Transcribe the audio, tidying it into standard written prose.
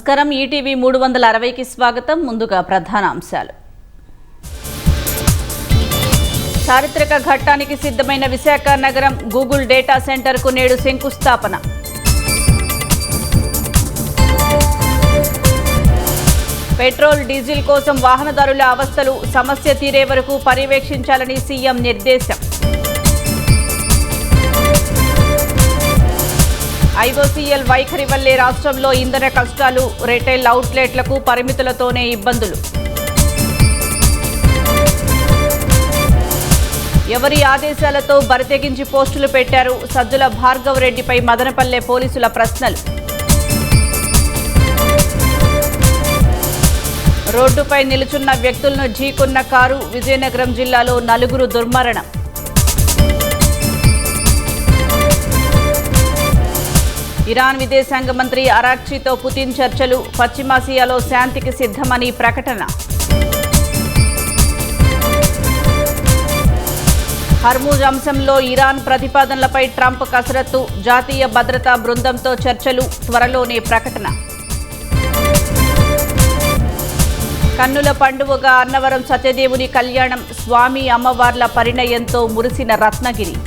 నమస్కారం. ఈటీవీ 360కి స్వాగతం. ముందుగా ప్రధాన అంశాలు. చారిత్రక ఘట్టానికి సిద్ధమైన విశాఖ నగరం గూగుల్ డేటా సెంటర్కు నేడు శంకుస్థాపన. పెట్రోల్, డీజిల్ కోసం వాహనదారుల అవస్థలు సమస్య తీరే వరకు పర్యవేక్షించాలని సీఎం నిర్దేశం. ఐఓసీఎల్ వైఖరి వల్లే రాష్ట్రంలో ఇంధన కష్టాలు, రిటైల్ అవుట్లెట్లకు పరిమితులతోనే ఇబ్బందులు. ఎవరి ఆదేశాలతో బరితెగించి పోస్టులు పెట్టారు? సజ్జల భార్గవ్ రెడ్డిపై మదనపల్లె పోలీసుల ప్రశ్నలు. రోడ్డుపై నిలుచున్న వ్యక్తులను ఢీకొన్న కారు, విజయనగరం జిల్లాలో 4 దుర్మరణం. ఇరాన్ విదేశాంగ మంత్రి అరాక్చీతో పుతిన్ చర్చలు, పశ్చిమాసియాలో శాంతికి సిద్ధమని ప్రకటన. హర్మూజ్ అంశంలో ఇరాన్ ప్రతిపాదనలపై ట్రంప్ కసరత్తు, జాతీయ భద్రతా బృందంతో చర్చలు, త్వరలోనే ప్రకటన. కన్నుల పండువగా అన్నవరం సత్యదేవుని కళ్యాణం, స్వామి అమ్మవార్ల పరిణయంతో మురిసిన రత్నగిరి.